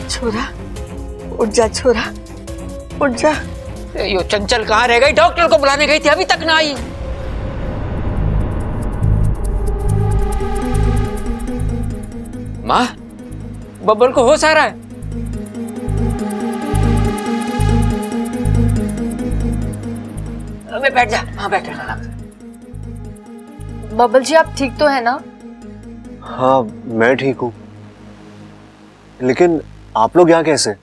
छोरा, उठ जा छोरा, उठ जा। यो चंचल कहाँ रह गई? डॉक्टर को बुलाने गई थी, अभी तक ना आई। माँ, बब्बल को होश आ रहा है? अबे बैठ जा, हाँ बैठ जा। बबल जी आप ठीक तो है ना? हाँ मैं ठीक हूँ, लेकिन आप लोग यहाँ कैसे?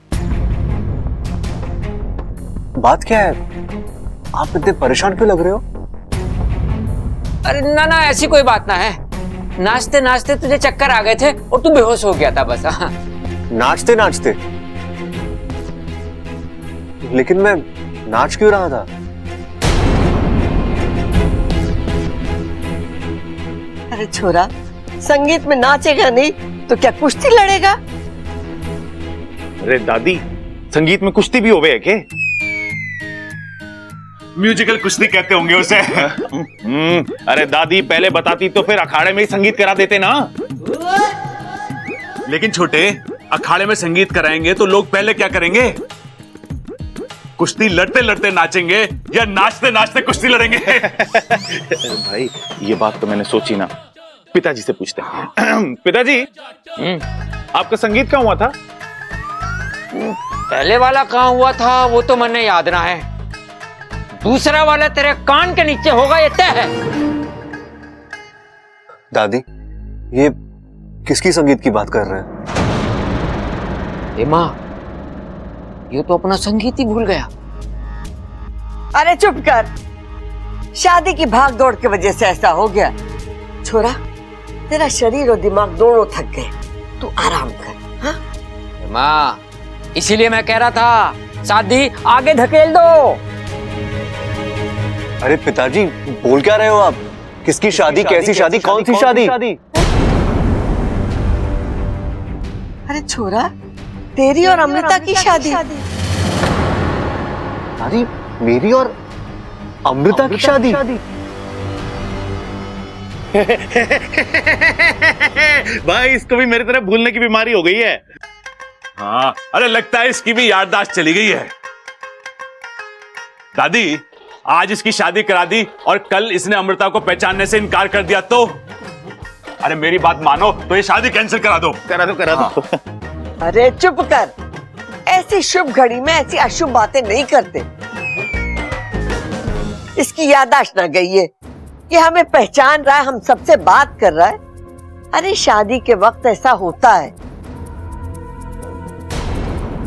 बात क्या है? आप इतने परेशान क्यों लग रहे हो? अरे ना ना, ऐसी कोई बात ना है। नाचते नाचते तुझे चक्कर आ गए थे और तू बेहोश हो गया था बस। हाँ। नाचते नाचते? लेकिन मैं नाच क्यों रहा था? अरे छोरा, संगीत में नाचेगा नहीं तो क्या कुश्ती लड़ेगा? अरे दादी, संगीत में कुश्ती भी होवे है के? म्यूजिकल कुश्ती कहते होंगे उसे। अरे दादी, पहले बताती तो फिर अखाड़े में ही संगीत करा देते ना। लेकिन छोटे, अखाड़े में संगीत कराएंगे तो लोग पहले क्या करेंगे? कुश्ती लड़ते लड़ते नाचेंगे या नाचते नाचते कुश्ती लड़ेंगे? भाई ये बात तो मैंने सोची ना, पिताजी से पूछते हैं। पिताजी, आपका संगीत कहाँ हुआ था? पहले वाला कहाँ हुआ था वो तो मैंने याद ना है, दूसरा वाला तेरे कान के नीचे होगा, ये तय है। दादी, ये किसकी संगीत की बात कर रहे हैं? ए माँ, ये तो अपना संगीत ही भूल गया। अरे चुप कर, शादी की भाग दौड़ की वजह से ऐसा हो गया। छोरा, तेरा शरीर और दिमाग दोनों थक गए, तू आराम कर। हाँ? माँ, इसीलिए मैं कह रहा था शादी आगे धकेल दो। अरे पिताजी, बोल क्या रहे हो आप? किसकी शादी? कैसी शादी? कौन सी शादी? अरे छोरा, तेरी और अमृता की शादी। अरे मेरी और अमृता की शादी? भाई इसको भी मेरी तरह भूलने की बीमारी हो गई है। हाँ, अरे लगता है इसकी भी याददाश्त चली गई है। दादी, आज इसकी शादी करा दी और कल इसने अमृता को पहचानने से इनकार कर दिया तो? अरे मेरी बात मानो तो ये शादी कैंसिल करा दो। करा दो। अरे चुप कर, ऐसी शुभ घड़ी में ऐसी अशुभ बातें नहीं करते। इसकी याददाश्त ना गई है, ये हमें पहचान रहा है, हम सबसे बात कर रहा है। अरे शादी के वक्त ऐसा होता है,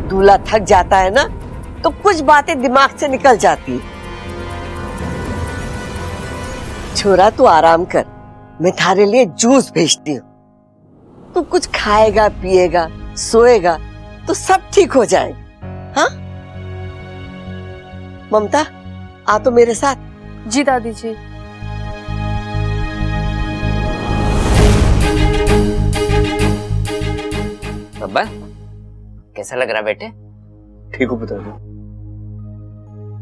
दूल्हा थक जाता है ना तो कुछ बातें दिमाग से निकल जाती है। छोरा तू आराम कर, मैं थारे लिए जूस भेजती हूँ। तू कुछ खाएगा, पिएगा, सोएगा तो सब ठीक हो जाएगा। हाँ ममता, आ तो मेरे साथ। जी दादी जी। बब्बा, कैसा लग रहा बेटे? ठीक हूँ पिताजी।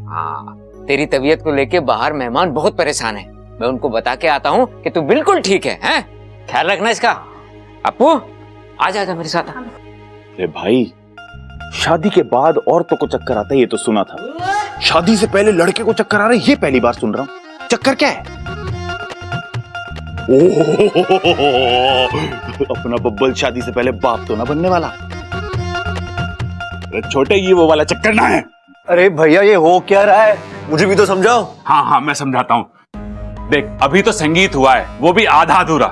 हाँ, तेरी तबीयत को लेके बाहर मेहमान बहुत परेशान है, मैं उनको बता के आता हूँ कि तू बिल्कुल ठीक है, हैं? ख्याल रखना इसका। अपू, आ जा मेरे साथ। अरे भाई, शादी के बाद औरतों को चक्कर आता है ये तो सुना था, शादी से पहले लड़के को चक्कर आ रहा है ये पहली बार सुन रहा हूँ। चक्कर क्या है? अपना बब्बल शादी से पहले बाप तो ना बनने वाला। अरे छोटे, ये वो वाला चक्कर ना है। अरे भैया, ये हो क्या रहा है? मुझे भी तो समझाओ। हाँ, मैं समझाता हूँ। देख, अभी तो संगीत हुआ है, वो भी आधा अधूरा।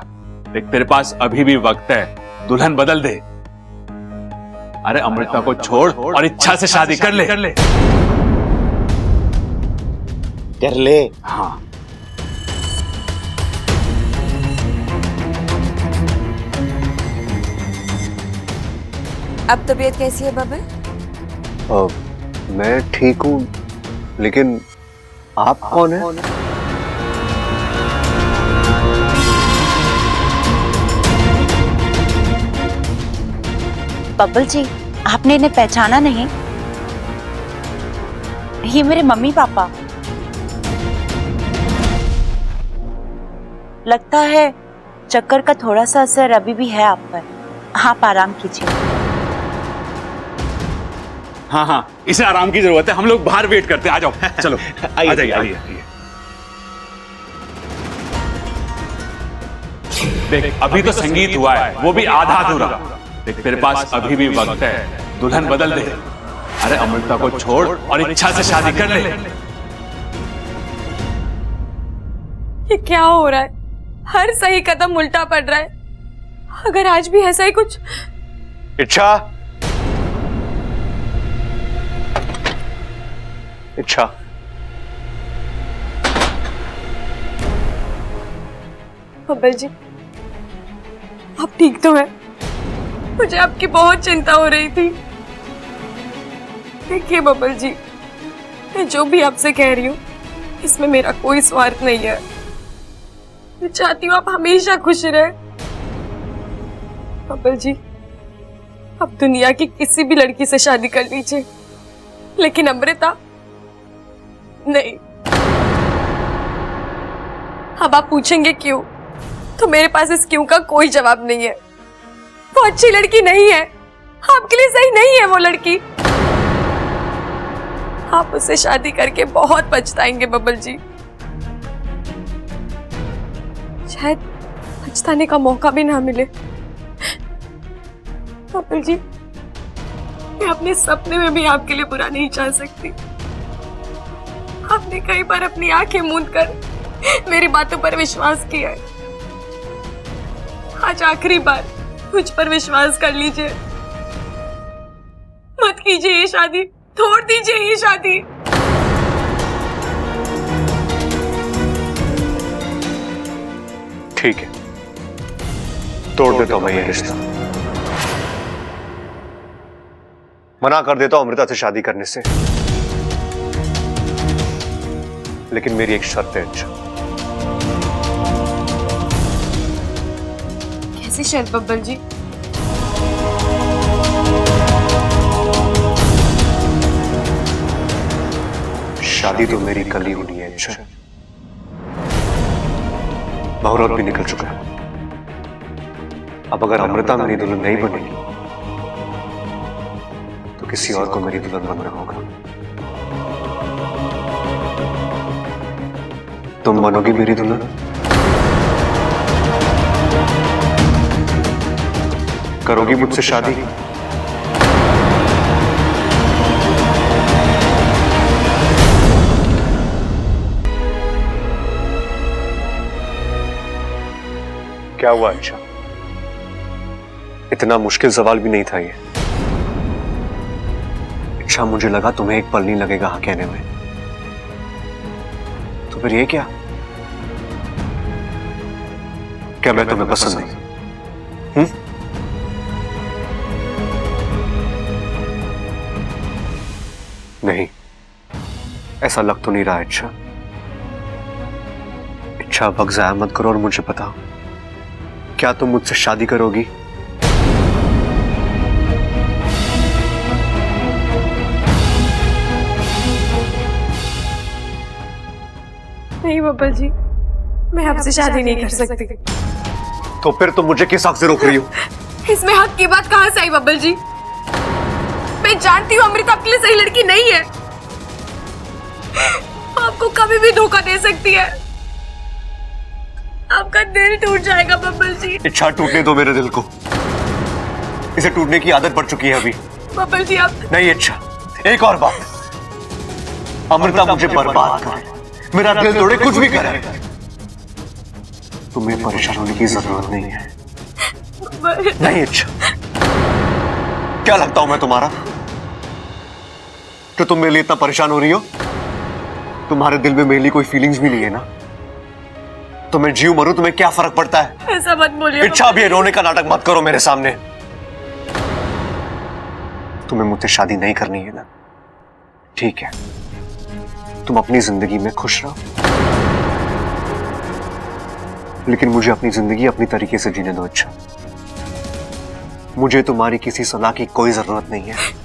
देख, तेरे पास अभी भी वक्त है, दुल्हन बदल दे। अरे अमृता को छोड़ और इच्छा से शादी कर ले। कर ले। हाँ। अब तबीयत कैसी है बबल? मैं ठीक हूँ, लेकिन आप कौन है? बबल जी, आपने इन्हें पहचाना नहीं? ये मेरे मम्मी पापा। लगता है चक्कर का थोड़ा सा असर अभी भी है आप पर। आप आराम कीजिए। हाँ हाँ, इसे आराम की जरूरत है, हम लोग बाहर वेट करते हैं। आ जाओ, चलो आइए, आ जाइए, आइए। आइए। देख अभी तो संगीत हुआ है, वो भी आधा अधूरा। देख तेरे पास अभी भी वक्त है, दुल्हन बदल दे। अरे अमृता को छोड़ और इच्छा से शादी कर ले। ये क्या हो रहा है? हर सही कदम उल्टा पड़ रहा है। अगर आज भी ऐसा ही कुछ। इच्छा, इच्छा, बब्बल जी, आप ठीक तो हैं? मुझे आपकी बहुत चिंता हो रही थी। देखिए बब्बल जी, मैं जो भी आपसे कह रही हूँ इसमें मेरा कोई स्वार्थ नहीं है। मैं चाहती हूँ आप हमेशा खुश रहे। बब्बल जी, आप दुनिया की किसी भी लड़की से शादी कर लीजिए, लेकिन अमृता नहीं। अब आप पूछेंगे क्यों, तो मेरे पास इस क्यों का कोई जवाब नहीं है। वो अच्छी लड़की नहीं है, आपके लिए सही नहीं है वो लड़की। आप उससे शादी करके बहुत पछताएंगे बब्बल जी। शायद पछताने का मौका भी ना मिले। बब्बल जी, मैं अपने सपने में भी आपके लिए बुरा नहीं चाह सकती। आपने कई बार अपनी आंखें मूंद कर मेरी बातों पर विश्वास किया है। आज आखिरी बार मुझ पर विश्वास कर लीजिए। मत कीजिए ये शादी, छोड़ दीजिए ये शादी। ठीक है, तोड़ देता हूं मैं ये रिश्ता, मना कर देता हूं अमृता से शादी करने से। लेकिन मेरी एक शर्त है इच्छा। कैसी शर्त बब्बल जी? शादी तो मेरी कल ही होनी है इच्छा। मुहूर्त भी निकल चुका है। अब अगर अमृता मेरी दुल्हन नहीं बनेगी तो किसी और को मेरी दुल्हन बनना होगा। तुम बनोगी मेरी दुल्हन? करोगी मुझसे शादी? क्या हुआ अच्छा? इतना मुश्किल सवाल भी नहीं था ये। अच्छा, मुझे लगा तुम्हें एक पल नहीं लगेगा हाँ कहने में। तो फिर ये क्या मैं तुम्हें पसंद नहीं? नहीं, ऐसा लग तो नहीं रहा। इच्छा वक्त जाया मत करो और मुझे बताओ, क्या तुम मुझसे शादी करोगी? नहीं बब्बल जी, मैं आपसे शादी नहीं कर सकती। तो फिर तुम मुझे किस हक से रोक रही हो? इसमें हक की बात कहां से आई बब्बल जी? मैं जानती हूँ अमृता आपके लिए सही लड़की नहीं है। आपको कभी भी धोखा दे सकती है। आपका दिल टूट जाएगा बब्बल जी। इच्छा, टूटने दो मेरे दिल को। इसे टूटने की आदत पड़ चुकी है अभी। बब्बल जी आप नहीं इच्छा, एक और बात, अमृता मुझे बर्बाद करे, मेरा दिल तोड़े, कुछ भी करे, तुम्हें परेशान होने की जरूरत नहीं है। नहीं इच्छा, क्या लगता हूं मैं तुम्हारा तो तुम मेरे लिए इतना परेशान हो रही हो? तुम्हारे दिल में मेरे लिए कोई फीलिंग्स भी नहीं है ना? तो मैं जीव मरूं, तुम्हें क्या फर्क पड़ता है? ऐसा मत बोलिए। इच्छा, अब ये रोने का नाटक मत करो मेरे सामने। तुम्हें मुझसे शादी नहीं करनी है ना? ठीक है, तुम अपनी जिंदगी में खुश रहो, लेकिन मुझे अपनी जिंदगी अपनी तरीके से जीने दो। अच्छा, मुझे तुम्हारी किसी सलाह की कोई जरूरत नहीं है।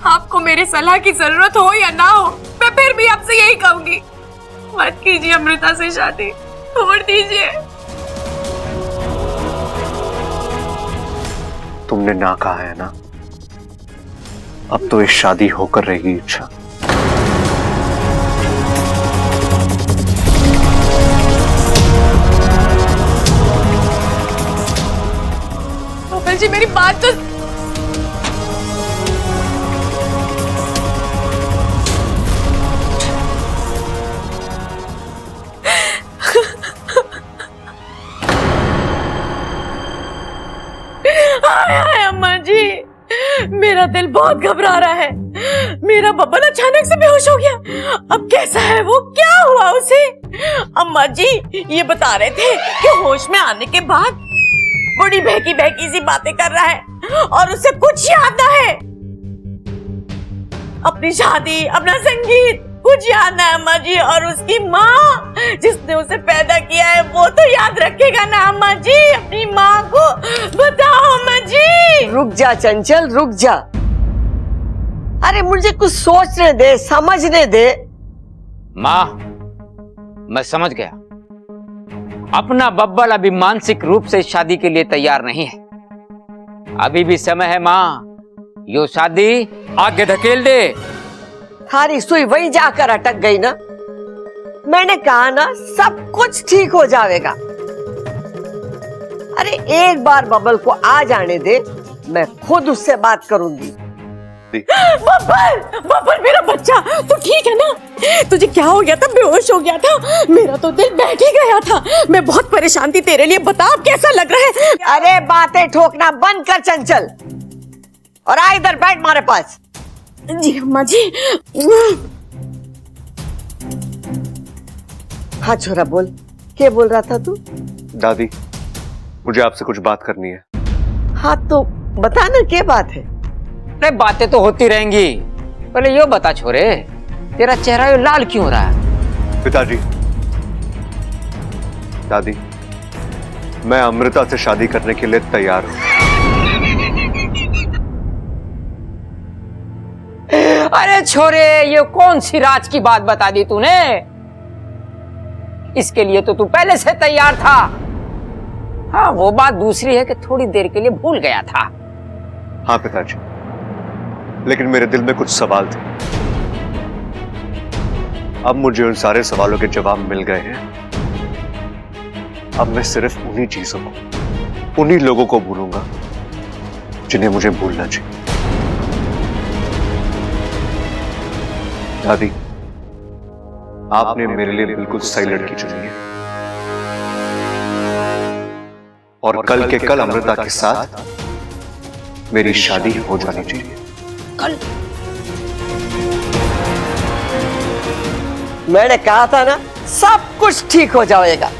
आपको मेरी सलाह की जरूरत हो या ना हो, मैं फिर भी आपसे यही कहूंगी, मत कीजिए अमृता से शादी, छोड़ दीजिए। तुमने ना कहा है ना, अब तो ये शादी होकर रहेगी इच्छा। बब्बल जी मेरी बात तो हाय हाय अम्मा जी, मेरा दिल बहुत घबरा रहा है। मेरा बब्बल अचानक से बेहोश हो गया। अब कैसा है वो, क्या हुआ उसे? अम्मा जी ये बता रहे थे कि होश में आने के बाद बड़ी बहकी बहकी सी बातें कर रहा है और उसे कुछ याद ना है। अपनी शादी, अपना संगीत कुछ याद ना है अम्मा जी। और उसकी माँ जिसने उसे पैदा किया है वो तो याद रखेगा ना अम्मा जी। अपनी माँ को बताओ अम्मा जी। रुक जा चंचल, रुक जा। अरे मुझे कुछ सोचने दे, समझने दे। माँ, मैं समझ गया। अपना बब्बल अभी मानसिक रूप से शादी के लिए तैयार नहीं है। अभी भी समय है माँ, यो शादी आगे धकेल दे। थारी सुई वही जाकर अटक गई ना। मैंने कहा ना सब कुछ ठीक हो जाएगा। अरे एक बार बब्बल को आ जाने दे, मैं खुद उससे बात करूंगी। बब्बल, बब्बल मेरा बच्चा, तू ठीक है ना? तुझे क्या हो गया था? बेहोश हो गया था? मेरा तो दिल बैठ ही गया था। मैं बहुत परेशान थी तेरे लिए। बता अब कैसा लग रहा है? अरे बातें ठोकना बंद कर चंचल और आ इधर बैठ हमारे पास। जी अम्मा जी। हाँ छोरा बोल, क्या बोल रहा था तू? दादी, मुझे आपसे कुछ बात करनी है। हाँ तो बता ना, क्या बात है? अरे बातें तो होती रहेंगी, पहले यो बता छोरे, तेरा चेहरा यो लाल क्यों हो रहा है? पिताजी, दादी, मैं अमृता से शादी करने के लिए तैयार हूं। अरे छोरे, ये कौन सी राज की बात बता दी तूने? इसके लिए तो तू पहले से तैयार था। हाँ, वो बात दूसरी है कि थोड़ी देर के लिए भूल गया था। हाँ पिताजी, लेकिन मेरे दिल में कुछ सवाल थे। अब मुझे उन सारे सवालों के जवाब मिल गए हैं। अब मैं सिर्फ उन्हीं चीजों को, उन्हीं लोगों को भूलूंगा जिन्हें मुझे भूलना चाहिए। दादी, आपने मेरे लिए बिल्कुल सही लड़की चुनी है और कल के कल अमृता के साथ मेरी शादी हो जानी चाहिए। कल? मैंने कहा था ना सब कुछ ठीक हो जाएगा।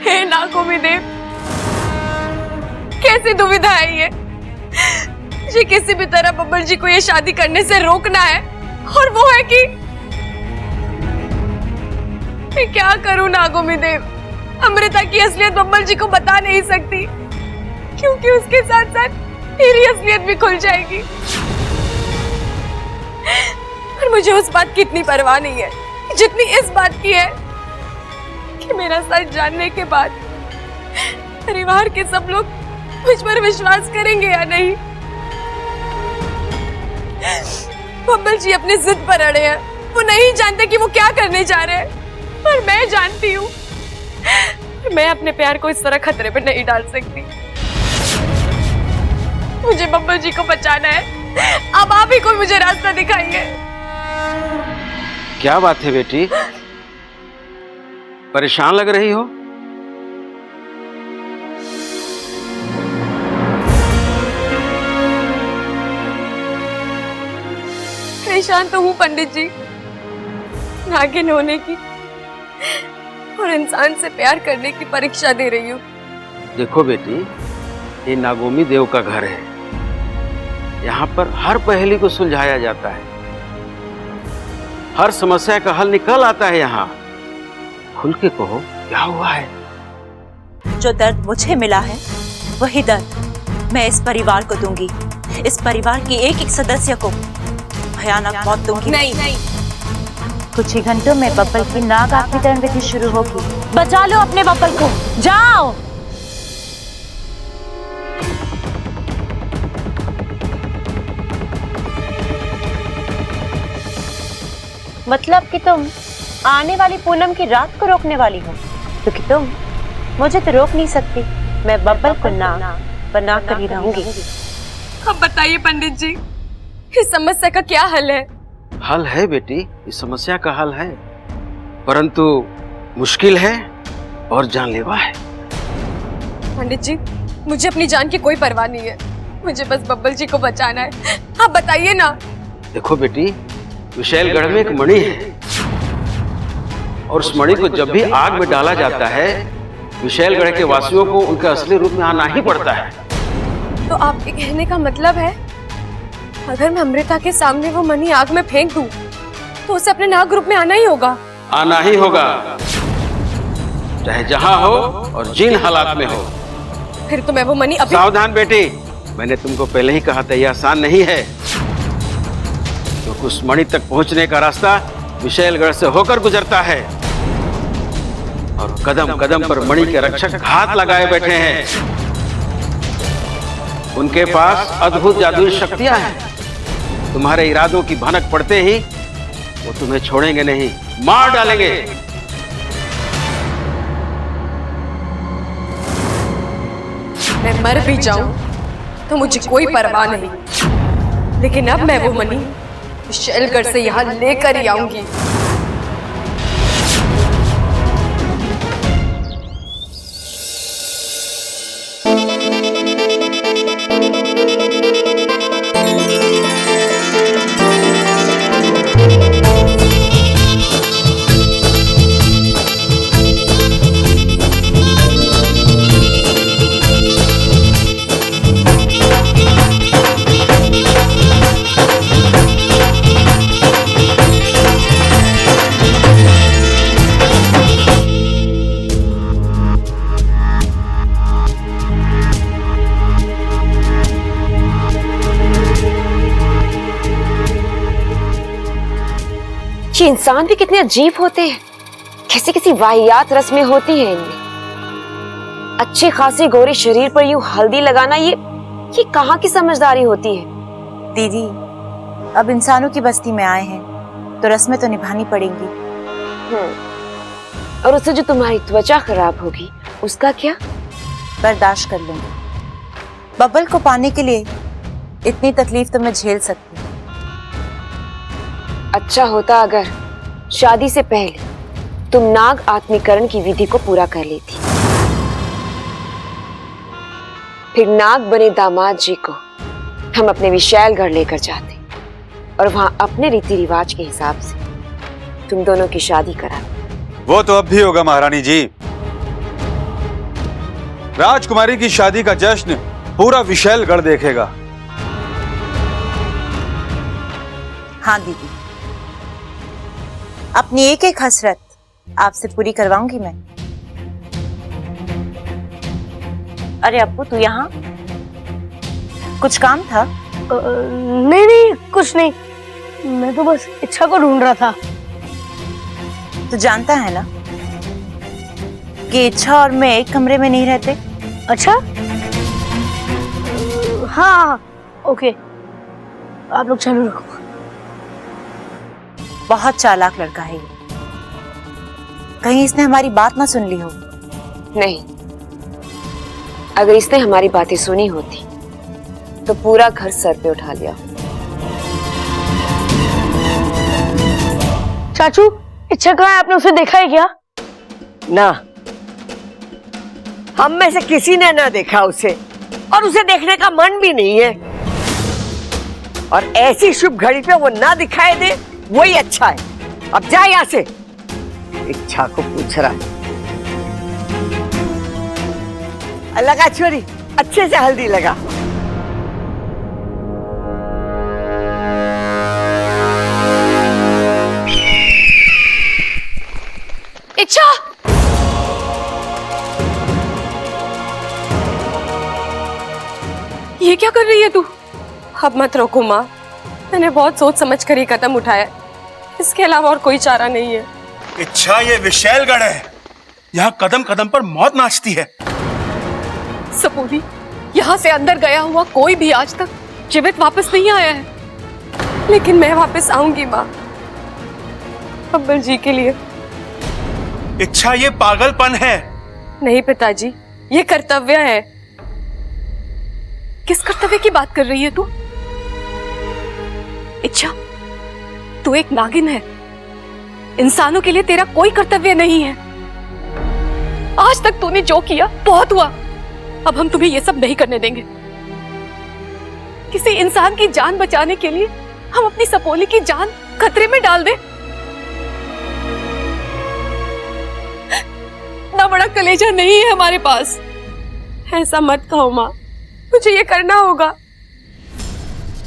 हे नागोमी देव, कैसी दुविधा है ये? मुझे किसी भी तरह बब्बल जी को ये शादी करने से रोकना है और वो है कि मैं क्या करूं नागोमी देव? अमृता की असलियत बब्बल जी को बता नहीं सकती क्योंकि उसके साथ साथ मेरी असलियत भी खुल जाएगी। और मुझे उस बात की इतनी परवाह नहीं है जितनी इस बात की है कि मेरा सच जानने के बाद परिवार के सब लोग मुझ पर विश्वास करेंगे या नहीं। बब्बल जी अपनी जिद पर अड़े हैं। वो नहीं जानते कि वो क्या करने जा रहे हैं, पर मैं जानती हूँ। मैं अपने प्यार को इस तरह खतरे पर नहीं डाल सकती। मुझे बब्बल जी को बचाना है। अब आप ही कोई मुझे रास्ता दिखाइए। क्या बात है बेटी, परेशान लग रही हो? परेशान तो हूँ पंडित जी, नागिन होने की और इंसान से प्यार करने की परीक्षा दे रही हूँ। देखो बेटी, ये नागोमी देव का घर है। यहाँ पर हर पहेली को सुलझाया जाता है, हर समस्या का हल निकल आता है। यहाँ खुल के कहो क्या हुआ है। जो दर्द मुझे मिला है वही दर्द मैं इस परिवार को दूंगी। इस परिवार की एक एक सदस्य को भयानक मौत दूंगी। नहीं, कुछ ही घंटों में बब्बल की नाग आत्मीकरण विधि शुरू होगी। बचा लो अपने बब्बल को, जाओ। मतलब कि तुम आने वाली पूनम की रात को रोकने वाली हो, क्योंकि तुम मुझे तो रोक नहीं सकती। मैं बब्बल को ना बना कर ही रहूंगी। अब बताइए पंडित जी, इस समस्या का क्या हल है? हल है बेटी, इस समस्या का हल है, परंतु मुश्किल है और जानलेवा है। पंडित जी, मुझे अपनी जान की कोई परवाह नहीं है, मुझे बस बब्बल जी को बचाना है। आप बताइए ना। देखो बेटी, विशैलगढ़ में एक मणि है और उस मणि को जब भी आग में डाला जाता है, विशैलगढ़ के वासियों को उनके असली रूप में आना ही पड़ता है। तो आपके कहने का मतलब है, अगर मैं अमृता के सामने वो मणि आग में फेंक दूं, तो उसे अपने नाग रूप में आना ही होगा? आना ही होगा, चाहे जहां हो और जिन हालात में हो। फिर तो मैं वो मणि अभी... सावधान बेटी, मैंने तुमको पहले ही कहा था यह आसान नहीं है, क्योंकि उस मणि तक पहुंचने का रास्ता विशैलगढ़ से होकर गुजरता है और कदम कदम पर मणि के रक्षक हाथ लगाए बैठे हैं। उनके पास अद्भुत जादुई शक्तियां हैं। तुम्हारे इरादों की भनक पड़ते ही वो तुम्हें छोड़ेंगे नहीं, मार डालेंगे। मैं मर भी जाऊं तो मुझे कोई परवाह नहीं, लेकिन अब मैं वो मणि विशैलगढ़ से यहाँ लेकर ही आऊंगी। ये इंसान भी कितने अजीब होते हैं, किसी किसी वाहियात रस्में होती हैं इनमें। अच्छी खासी गोरे शरीर पर यूं हल्दी लगाना, ये कहाँ की समझदारी होती है? दीदी, अब इंसानों की बस्ती में आए हैं तो रस्में तो निभानी पड़ेंगी। और उससे जो तुम्हारी त्वचा खराब होगी उसका क्या? बर्दाश्त कर लूंगी। बब्बल को पाने के लिए इतनी तकलीफ तो मैं झेल सकती हूँ। अच्छा होता अगर शादी से पहले तुम नाग आत्मीकरण की विधि को पूरा कर लेती, फिर नाग बने दामाद जी को हम अपने विशैलगढ़ लेकर जाते और वहां अपने रीति रिवाज के हिसाब से तुम दोनों की शादी करा। वो तो अब भी होगा महारानी जी। राजकुमारी की शादी का जश्न पूरा विशैलगढ़ देखेगा। हाँ दीदी, अपनी एक एक हसरत आपसे पूरी करवाऊंगी मैं। अरे अप्पू, तू यहाँ? कुछ काम था? नहीं नहीं, कुछ नहीं, मैं तो बस इच्छा को ढूंढ रहा था। तू जानता है ना कि इच्छा और मैं एक कमरे में नहीं रहते। अच्छा, हाँ ओके, आप लोग चालू रखो। बहुत चालाक लड़का है ये, कहीं इसने हमारी बात ना सुन ली हो। नहीं, अगर इसने हमारी बातें सुनी होती तो पूरा घर सर पे उठा लिया। चाचू, इच्छा कहाँ है? आपने उसे देखा है क्या? ना, हम में से किसी ने ना देखा उसे, और उसे देखने का मन भी नहीं है। और ऐसी शुभ घड़ी पे वो ना दिखाई दे, वही अच्छा है। अब जा यहाँ से। इच्छा को पूछ रहा है। लगा छोरी, अच्छे से हल्दी लगा। इच्छा, ये क्या कर रही है तू? अब मत रोको माँ, मैंने बहुत सोच समझ कर ये कदम उठाया, इसके अलावा और कोई चारा नहीं है। इच्छा, ये विशैलगढ़ है, यहाँ कदम कदम पर मौत नाचती है। सपूरी, यहाँ से अंदर गया हुआ कोई भी आज तक जीवित वापस नहीं आया है, लेकिन मैं वापस आऊंगी माँ। बब्बर जी के लिए। इच्छा ये पागलपन है। नहीं पिताजी, ये कर्तव्य है। किस कर्तव्य की बात कर रही है तू? इच्छा, तू एक नागिन है। इंसानों के लिए तेरा कोई कर्तव्य नहीं है। आज तक तूने जो किया बहुत हुआ। अब हम तुम्हें ये सब नहीं करने देंगे। किसी इंसान की जान बचाने के लिए हम अपनी सपोली की जान खतरे में डाल दें? इतना बड़ा कलेजा नहीं है हमारे पास। ऐसा मत कहो माँ, मुझे ये करना होगा।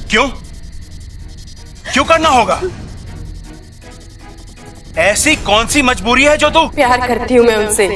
क्यों? क्यों करना होगा? ऐसी कौन सी मजबूरी है जो तू? प्यार करती हूँ मैं उनसे।